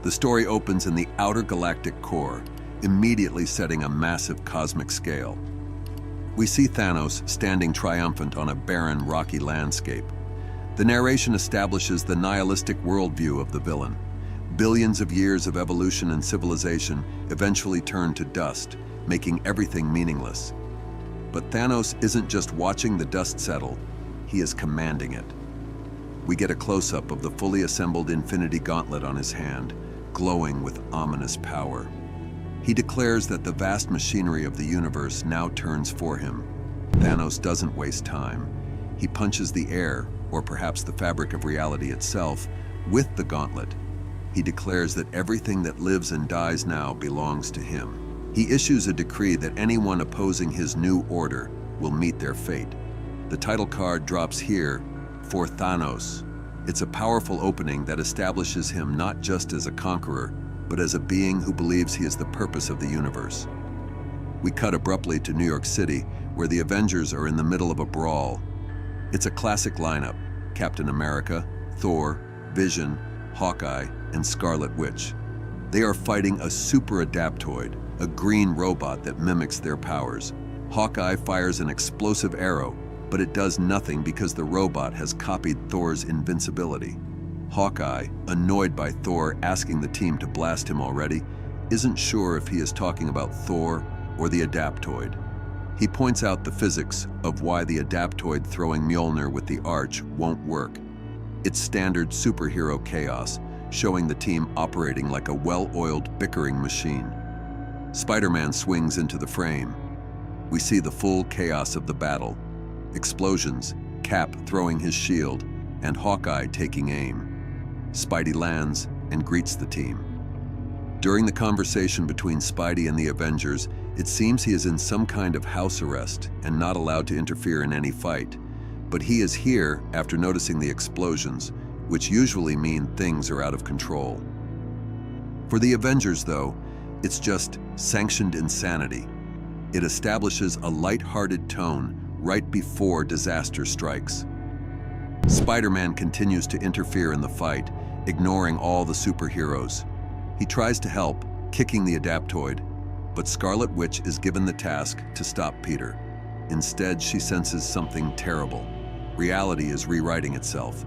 The story opens in the outer galactic core, immediately setting a massive cosmic scale. We see Thanos standing triumphant on a barren, rocky landscape. The narration establishes the nihilistic worldview of the villain. Billions of years of evolution and civilization eventually turn to dust, making everything meaningless. But Thanos isn't just watching the dust settle, he is commanding it. We get a close-up of the fully assembled Infinity Gauntlet on his hand, glowing with ominous power. He declares that the vast machinery of the universe now turns for him. Thanos doesn't waste time. He punches the air, or perhaps the fabric of reality itself, with the gauntlet. He declares that everything that lives and dies now belongs to him. He issues a decree that anyone opposing his new order will meet their fate. The title card drops here for Thanos. It's a powerful opening that establishes him not just as a conqueror, but as a being who believes he is the purpose of the universe. We cut abruptly to New York City, where the Avengers are in the middle of a brawl. It's a classic lineup: Captain America, Thor, Vision, Hawkeye, and Scarlet Witch. They are fighting a super adaptoid, a green robot that mimics their powers. Hawkeye fires an explosive arrow, but it does nothing because the robot has copied Thor's invincibility. Hawkeye, annoyed by Thor asking the team to blast him already, isn't sure if he is talking about Thor or the Adaptoid. He points out the physics of why the Adaptoid throwing Mjolnir with the Arch won't work. It's standard superhero chaos, showing the team operating like a well-oiled bickering machine. Spider-Man swings into the frame. We see the full chaos of the battle. Explosions, Cap throwing his shield, and Hawkeye taking aim. Spidey lands and greets the team. During the conversation between Spidey and the Avengers, it seems he is in some kind of house arrest and not allowed to interfere in any fight. But he is here after noticing the explosions, which usually mean things are out of control. For the Avengers, though, it's just sanctioned insanity. It establishes a light-hearted tone right before disaster strikes. Spider-Man continues to interfere in the fight, ignoring all the superheroes. He tries to help, kicking the Adaptoid, but Scarlet Witch is given the task to stop Peter. Instead, she senses something terrible. Reality is rewriting itself.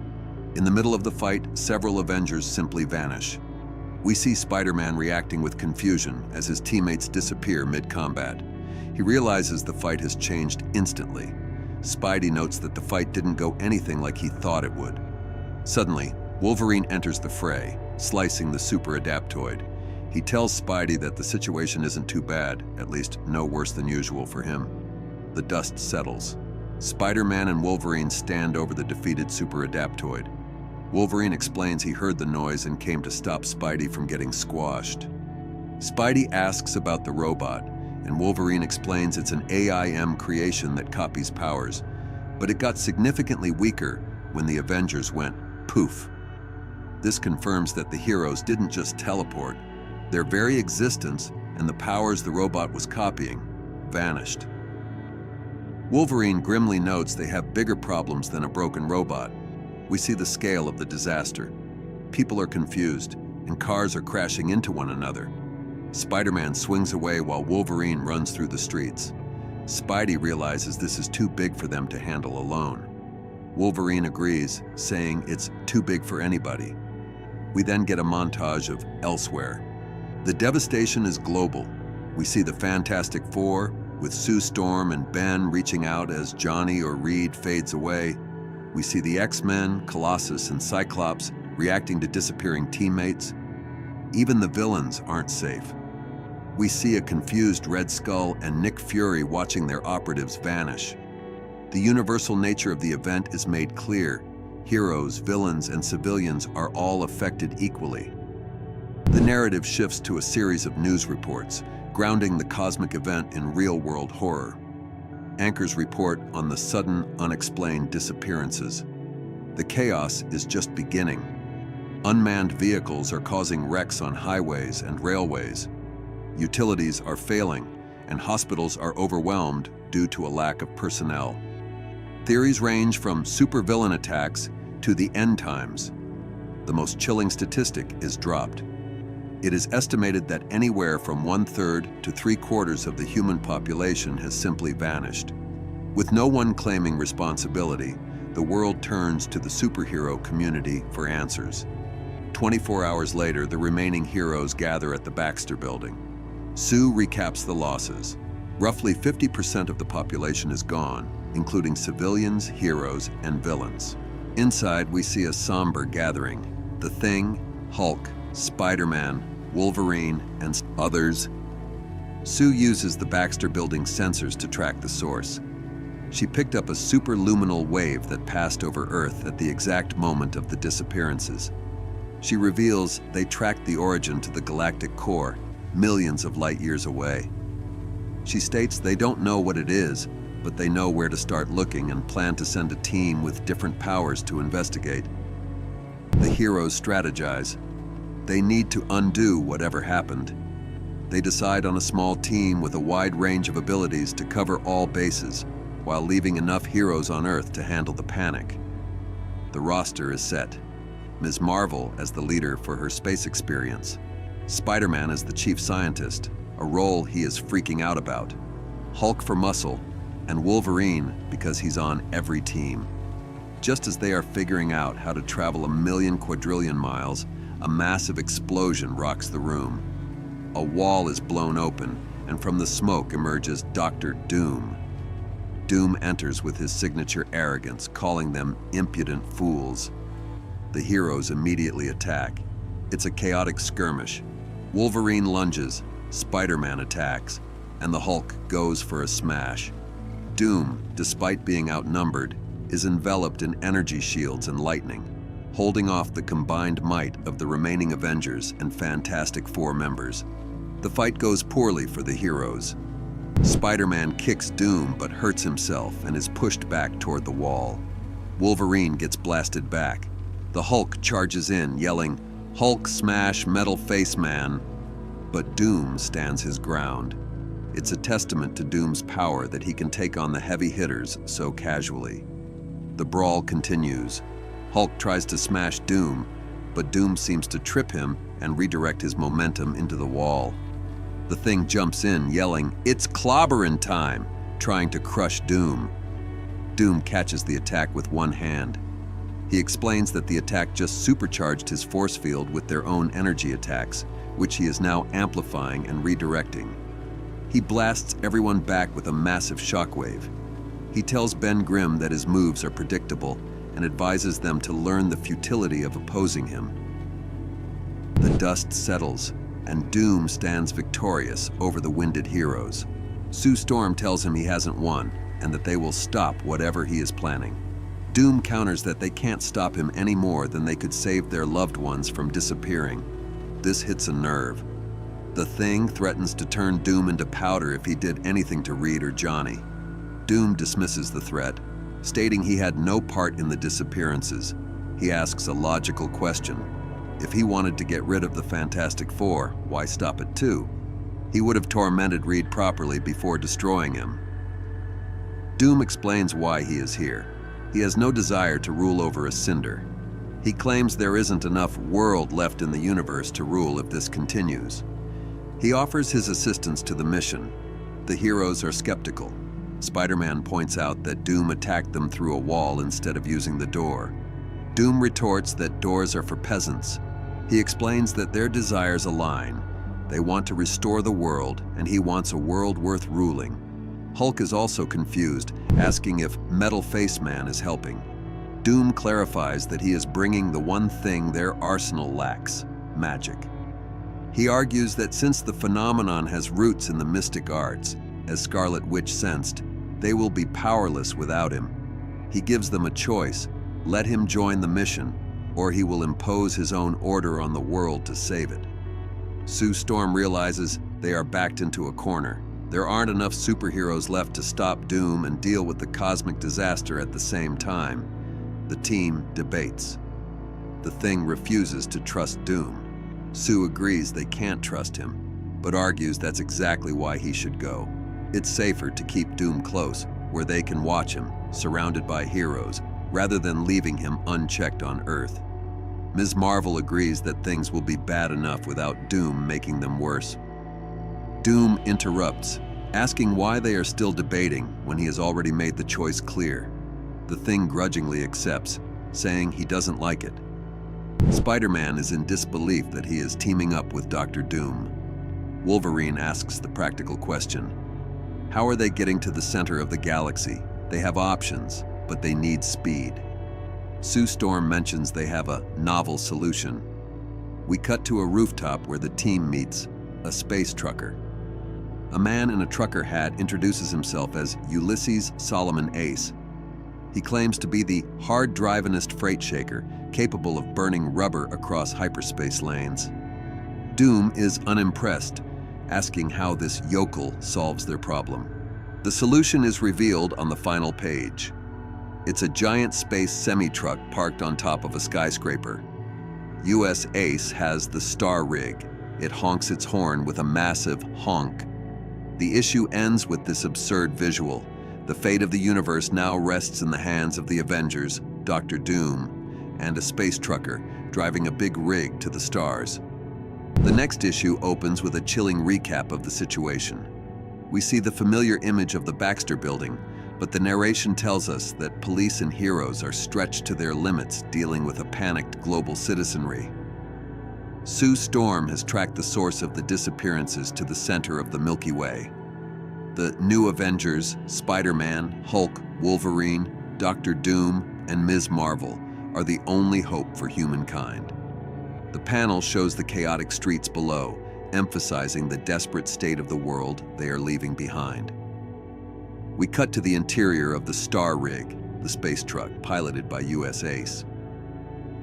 In the middle of the fight, several Avengers simply vanish. We see Spider-Man reacting with confusion as his teammates disappear mid-combat. He realizes the fight has changed instantly. Spidey notes that the fight didn't go anything like he thought it would. Suddenly, Wolverine enters the fray, slicing the super Adaptoid. He tells Spidey that the situation isn't too bad, at least no worse than usual for him. The dust settles. Spider-Man and Wolverine stand over the defeated super Adaptoid. Wolverine explains he heard the noise and came to stop Spidey from getting squashed. Spidey asks about the robot, and Wolverine explains it's an AIM creation that copies powers, but it got significantly weaker when the Avengers went poof. This confirms that the heroes didn't just teleport. Their very existence and the powers the robot was copying vanished. Wolverine grimly notes they have bigger problems than a broken robot. We see the scale of the disaster. People are confused, and cars are crashing into one another. Spider-Man swings away while Wolverine runs through the streets. Spidey realizes this is too big for them to handle alone. Wolverine agrees, saying it's too big for anybody. We then get a montage of elsewhere. The devastation is global. We see the Fantastic Four, with Sue Storm and Ben reaching out as Johnny or Reed fades away. We see the X-Men, Colossus, and Cyclops reacting to disappearing teammates. Even the villains aren't safe. We see a confused Red Skull and Nick Fury watching their operatives vanish. The universal nature of the event is made clear. Heroes, villains, and civilians are all affected equally. The narrative shifts to a series of news reports, grounding the cosmic event in real-world horror. Anchors report on the sudden, unexplained disappearances. The chaos is just beginning. Unmanned vehicles are causing wrecks on highways and railways. Utilities are failing, and hospitals are overwhelmed due to a lack of personnel. Theories range from supervillain attacks to the end times. The most chilling statistic is dropped. It is estimated that anywhere from 1/3 to 3/4 of the human population has simply vanished. With no one claiming responsibility, the world turns to the superhero community for answers. 24 hours later, the remaining heroes gather at the Baxter Building. Sue recaps the losses. Roughly 50% of the population is gone, including civilians, heroes, and villains. Inside, we see a somber gathering. The Thing, Hulk, Spider-Man, Wolverine, and others. Sue uses the Baxter Building sensors to track the source. She picked up a superluminal wave that passed over Earth at the exact moment of the disappearances. She reveals they tracked the origin to the galactic core, millions of light years away. She states they don't know what it is, but they know where to start looking and plan to send a team with different powers to investigate. The heroes strategize. They need to undo whatever happened. They decide on a small team with a wide range of abilities to cover all bases, while leaving enough heroes on Earth to handle the panic. The roster is set. Ms. Marvel as the leader for her space experience. Spider-Man as the chief scientist, a role he is freaking out about. Hulk for muscle, and Wolverine because he's on every team. Just as they are figuring out how to travel 1,000,000 quadrillion miles, a massive explosion rocks the room. A wall is blown open, and from the smoke emerges Dr. Doom. Doom enters with his signature arrogance, calling them impudent fools. The heroes immediately attack. It's a chaotic skirmish. Wolverine lunges, Spider-Man attacks, and the Hulk goes for a smash. Doom, despite being outnumbered, is enveloped in energy shields and lightning, holding off the combined might of the remaining Avengers and Fantastic Four members. The fight goes poorly for the heroes. Spider-Man kicks Doom but hurts himself and is pushed back toward the wall. Wolverine gets blasted back. The Hulk charges in, yelling, "Hulk smash, metal face man!" But Doom stands his ground. It's a testament to Doom's power that he can take on the heavy hitters so casually. The brawl continues. Hulk tries to smash Doom, but Doom seems to trip him and redirect his momentum into the wall. The Thing jumps in, yelling, "It's clobberin' time!" trying to crush Doom. Doom catches the attack with one hand. He explains that the attack just supercharged his force field with their own energy attacks, which he is now amplifying and redirecting. He blasts everyone back with a massive shockwave. He tells Ben Grimm that his moves are predictable and advises them to learn the futility of opposing him. The dust settles, and Doom stands victorious over the winded heroes. Sue Storm tells him he hasn't won, and that they will stop whatever he is planning. Doom counters that they can't stop him any more than they could save their loved ones from disappearing. This hits a nerve. The Thing threatens to turn Doom into powder if he did anything to Reed or Johnny. Doom dismisses the threat, stating he had no part in the disappearances. He asks a logical question. If he wanted to get rid of the Fantastic Four, why stop at 2? He would have tormented Reed properly before destroying him. Doom explains why he is here. He has no desire to rule over a cinder. He claims there isn't enough world left in the universe to rule if this continues. He offers his assistance to the mission. The heroes are skeptical. Spider-Man points out that Doom attacked them through a wall instead of using the door. Doom retorts that doors are for peasants. He explains that their desires align. They want to restore the world, and he wants a world worth ruling. Hulk is also confused, asking if Metal Face Man is helping. Doom clarifies that he is bringing the one thing their arsenal lacks: magic. He argues that since the phenomenon has roots in the mystic arts, as Scarlet Witch sensed, they will be powerless without him. He gives them a choice: let him join the mission, or he will impose his own order on the world to save it. Sue Storm realizes they are backed into a corner. There aren't enough superheroes left to stop Doom and deal with the cosmic disaster at the same time. The team debates. The Thing refuses to trust Doom. Sue agrees they can't trust him, but argues that's exactly why he should go. It's safer to keep Doom close, where they can watch him, surrounded by heroes, rather than leaving him unchecked on Earth. Ms. Marvel agrees that things will be bad enough without Doom making them worse. Doom interrupts, asking why they are still debating when he has already made the choice clear. The Thing grudgingly accepts, saying he doesn't like it. Spider-Man is in disbelief that he is teaming up with Dr. Doom. Wolverine asks the practical question: how are they getting to the center of the galaxy? They have options, but they need speed. Sue Storm mentions they have a novel solution. We cut to a rooftop where the team meets a space trucker. A man in a trucker hat introduces himself as Ulysses Solomon Ace. He claims to be the hard-drivingest freight shaker, capable of burning rubber across hyperspace lanes. Doom is unimpressed, asking how this yokel solves their problem. The solution is revealed on the final page. It's a giant space semi-truck parked on top of a skyscraper. US Ace has the star rig. It honks its horn with a massive honk. The issue ends with this absurd visual. The fate of the universe now rests in the hands of the Avengers, Dr. Doom, and a space trucker driving a big rig to the stars. The next issue opens with a chilling recap of the situation. We see the familiar image of the Baxter Building, but the narration tells us that police and heroes are stretched to their limits dealing with a panicked global citizenry. Sue Storm has tracked the source of the disappearances to the center of the Milky Way. The new Avengers, Spider-Man, Hulk, Wolverine, Dr. Doom, and Ms. Marvel are the only hope for humankind. The panel shows the chaotic streets below, emphasizing the desperate state of the world they are leaving behind. We cut to the interior of the Star Rig, the space truck piloted by US Ace.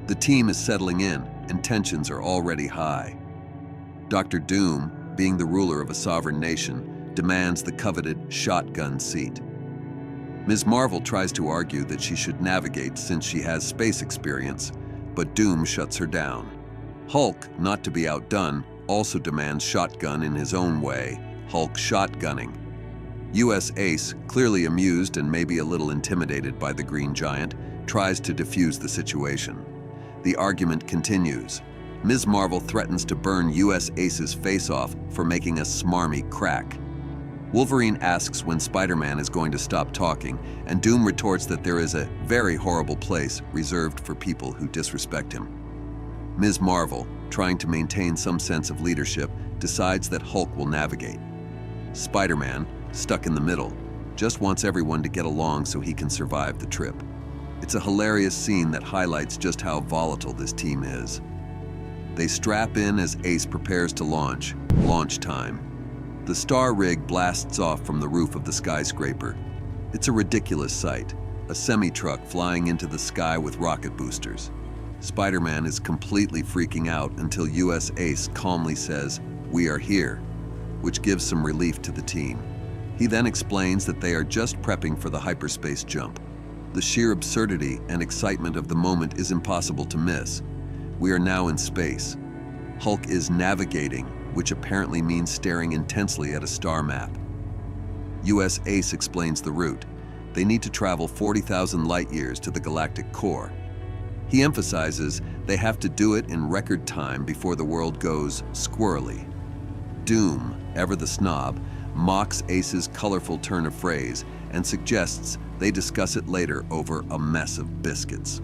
The team is settling in, and tensions are already high. Dr. Doom, being the ruler of a sovereign nation, demands the coveted shotgun seat. Ms. Marvel tries to argue that she should navigate since she has space experience, but Doom shuts her down. Hulk, not to be outdone, also demands shotgun in his own way, Hulk shotgunning. US Ace, clearly amused and maybe a little intimidated by the Green Giant, tries to defuse the situation. The argument continues. Ms. Marvel threatens to burn US Ace's face off for making a smarmy crack. Wolverine asks when Spider-Man is going to stop talking, and Doom retorts that there is a very horrible place reserved for people who disrespect him. Ms. Marvel, trying to maintain some sense of leadership, decides that Hulk will navigate. Spider-Man, stuck in the middle, just wants everyone to get along so he can survive the trip. It's a hilarious scene that highlights just how volatile this team is. They strap in as Ace prepares to launch. Launch time. The Star Rig blasts off from the roof of the skyscraper. It's a ridiculous sight, a semi-truck flying into the sky with rocket boosters. Spider-Man is completely freaking out until US Ace calmly says, "We are here," which gives some relief to the team. He then explains that they are just prepping for the hyperspace jump. The sheer absurdity and excitement of the moment is impossible to miss. We are now in space. Hulk is navigating, which apparently means staring intensely at a star map. US Ace explains the route. They need to travel 40,000 light-years to the galactic core. He emphasizes they have to do it in record time before the world goes squirrely. Doom, ever the snob, mocks Ace's colorful turn of phrase and suggests they discuss it later over a mess of biscuits.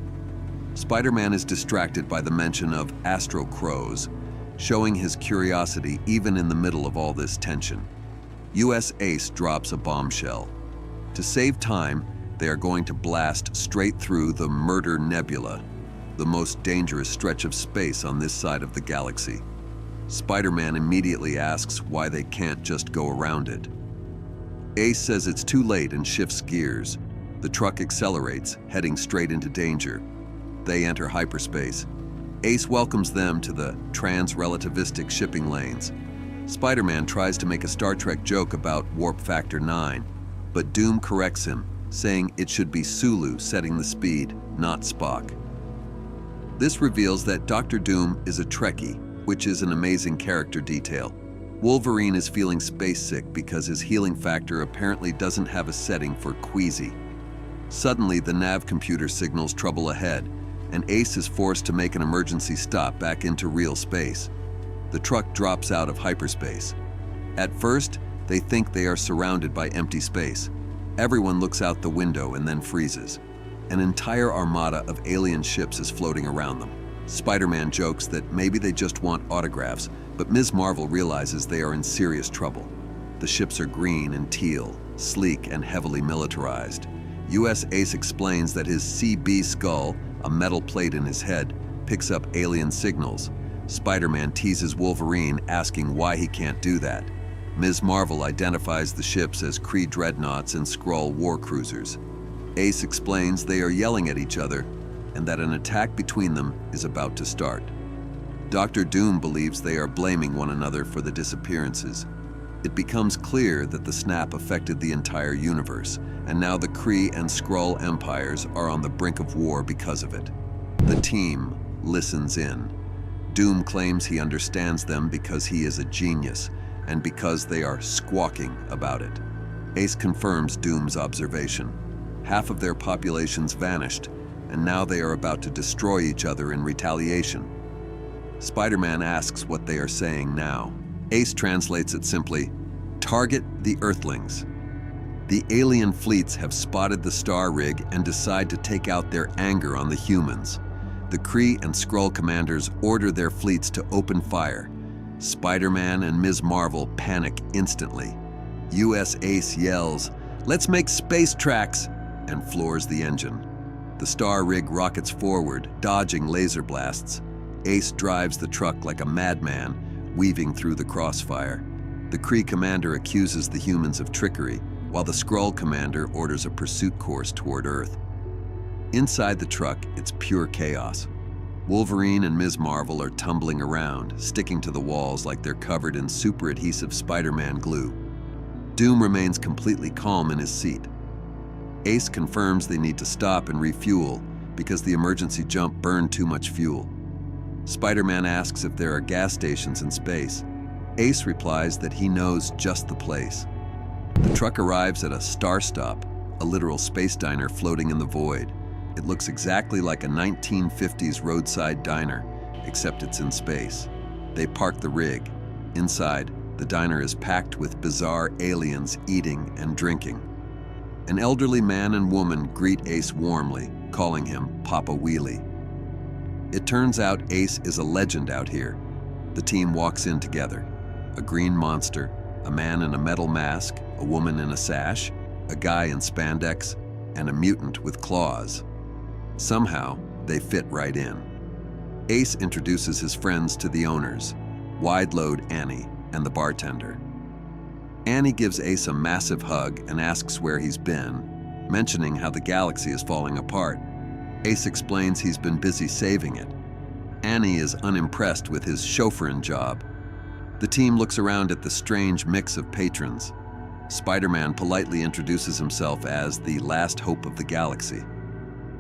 Spider-Man is distracted by the mention of Astro Crows, showing his curiosity even in the middle of all this tension. US Ace drops a bombshell. To save time, they are going to blast straight through the Murder Nebula, the most dangerous stretch of space on this side of the galaxy. Spider-Man immediately asks why they can't just go around it. Ace says it's too late and shifts gears. The truck accelerates, heading straight into danger. They enter hyperspace. Ace welcomes them to the trans-relativistic shipping lanes. Spider-Man tries to make a Star Trek joke about Warp Factor 9, but Doom corrects him, saying it should be Sulu setting the speed, not Spock. This reveals that Dr. Doom is a Trekkie, which is an amazing character detail. Wolverine is feeling space sick because his healing factor apparently doesn't have a setting for queasy. Suddenly, the nav computer signals trouble ahead. and Ace is forced to make an emergency stop back into real space. The truck drops out of hyperspace. At first, they think they are surrounded by empty space. Everyone looks out the window and then freezes. An entire armada of alien ships is floating around them. Spider-Man jokes that maybe they just want autographs, but Ms. Marvel realizes they are in serious trouble. The ships are green and teal, sleek and heavily militarized. US Ace explains that his CB skull, a metal plate in his head, picks up alien signals. Spider-Man teases Wolverine, asking why he can't do that. Ms. Marvel identifies the ships as Kree dreadnoughts and Skrull war cruisers. Ace explains they are yelling at each other and that an attack between them is about to start. Dr. Doom believes they are blaming one another for the disappearances. It becomes clear that the snap affected the entire universe, and now the Kree and Skrull empires are on the brink of war because of it. The team listens in. Doom claims he understands them because he is a genius, and because they are squawking about it. Ace confirms Doom's observation. Half of their populations vanished, and now they are about to destroy each other in retaliation. Spider-Man asks what they are saying now. Ace translates it simply, "Target the Earthlings." The alien fleets have spotted the star rig and decide to take out their anger on the humans. The Kree and Skrull commanders order their fleets to open fire. Spider-Man and Ms. Marvel panic instantly. US Ace yells, "Let's make space tracks," and floors the engine. The star rig rockets forward, dodging laser blasts. Ace drives the truck like a madman, weaving through the crossfire. The Kree commander accuses the humans of trickery, while the Skrull commander orders a pursuit course toward Earth. Inside the truck, it's pure chaos. Wolverine and Ms. Marvel are tumbling around, sticking to the walls like they're covered in super adhesive Spider-Man glue. Doom remains completely calm in his seat. Ace confirms they need to stop and refuel because the emergency jump burned too much fuel. Spider-Man asks if there are gas stations in space. Ace replies that he knows just the place. The truck arrives at a Star Stop, a literal space diner floating in the void. It looks exactly like a 1950s roadside diner, except it's in space. They park the rig. Inside, the diner is packed with bizarre aliens eating and drinking. An elderly man and woman greet Ace warmly, calling him Papa Wheelie. It turns out Ace is a legend out here. The team walks in together. A green monster, a man in a metal mask, a woman in a sash, a guy in spandex, and a mutant with claws. Somehow, they fit right in. Ace introduces his friends to the owners, Wide-Load Annie and the bartender. Annie gives Ace a massive hug and asks where he's been, mentioning how the galaxy is falling apart. Ace explains he's been busy saving it. Annie is unimpressed with his chauffeuring job. The team looks around at the strange mix of patrons. Spider-Man politely introduces himself as the last hope of the galaxy.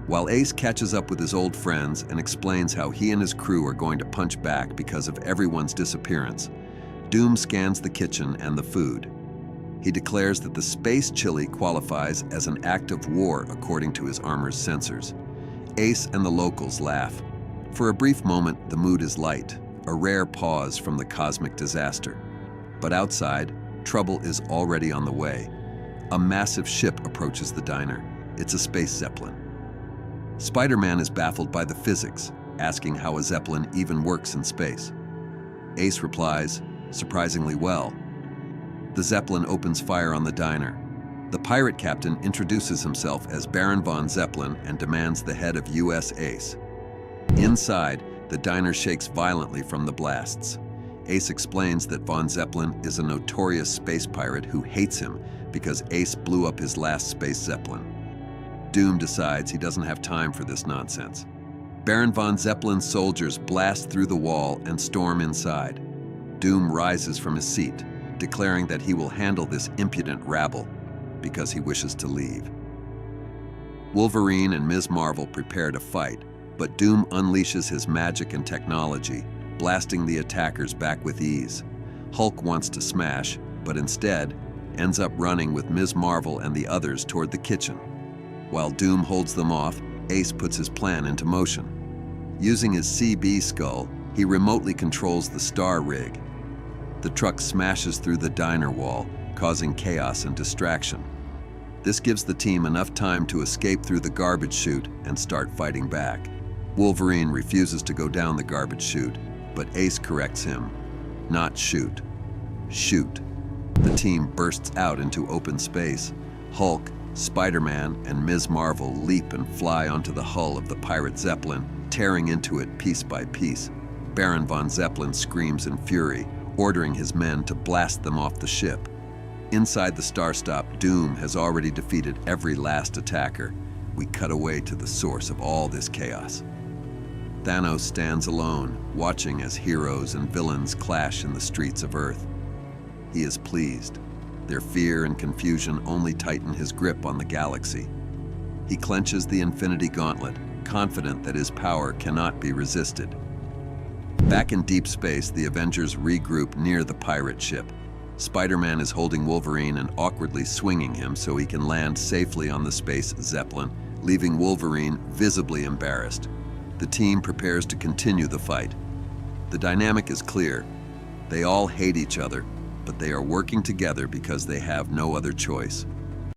While Ace catches up with his old friends and explains how he and his crew are going to punch back because of everyone's disappearance, Doom scans the kitchen and the food. He declares that the space chili qualifies as an act of war according to his armor's sensors. Ace and the locals laugh. For a brief moment, the mood is light, a rare pause from the cosmic disaster. But outside, trouble is already on the way. A massive ship approaches the diner. It's a space Zeppelin. Spider-Man is baffled by the physics, asking how a Zeppelin even works in space. Ace replies, surprisingly well. The Zeppelin opens fire on the diner. The pirate captain introduces himself as Baron von Zeppelin and demands the head of US Ace. Inside, the diner shakes violently from the blasts. Ace explains that von Zeppelin is a notorious space pirate who hates him because Ace blew up his last space Zeppelin. Doom decides he doesn't have time for this nonsense. Baron von Zeppelin's soldiers blast through the wall and storm inside. Doom rises from his seat, declaring that he will handle this impudent rabble because he wishes to leave. Wolverine and Ms. Marvel prepare to fight, but Doom unleashes his magic and technology, blasting the attackers back with ease. Hulk wants to smash, but instead ends up running with Ms. Marvel and the others toward the kitchen. While Doom holds them off, Ace puts his plan into motion. Using his CB skull, he remotely controls the star rig. The truck smashes through the diner wall, causing chaos and distraction. This gives the team enough time to escape through the garbage chute and start fighting back. Wolverine refuses to go down the garbage chute, but Ace corrects him. Not shoot. Shoot. The team bursts out into open space. Hulk, Spider-Man, and Ms. Marvel leap and fly onto the hull of the pirate Zeppelin, tearing into it piece by piece. Baron von Zeppelin screams in fury, ordering his men to blast them off the ship. Inside the Star Stop, Doom has already defeated every last attacker. We cut away to the source of all this chaos. Thanos stands alone, watching as heroes and villains clash in the streets of Earth. He is pleased. Their fear and confusion only tighten his grip on the galaxy. He clenches the Infinity Gauntlet, confident that his power cannot be resisted. Back in deep space, the Avengers regroup near the pirate ship. Spider-Man is holding Wolverine and awkwardly swinging him so he can land safely on the space Zeppelin, leaving Wolverine visibly embarrassed. The team prepares to continue the fight. The dynamic is clear. They all hate each other, but they are working together because they have no other choice.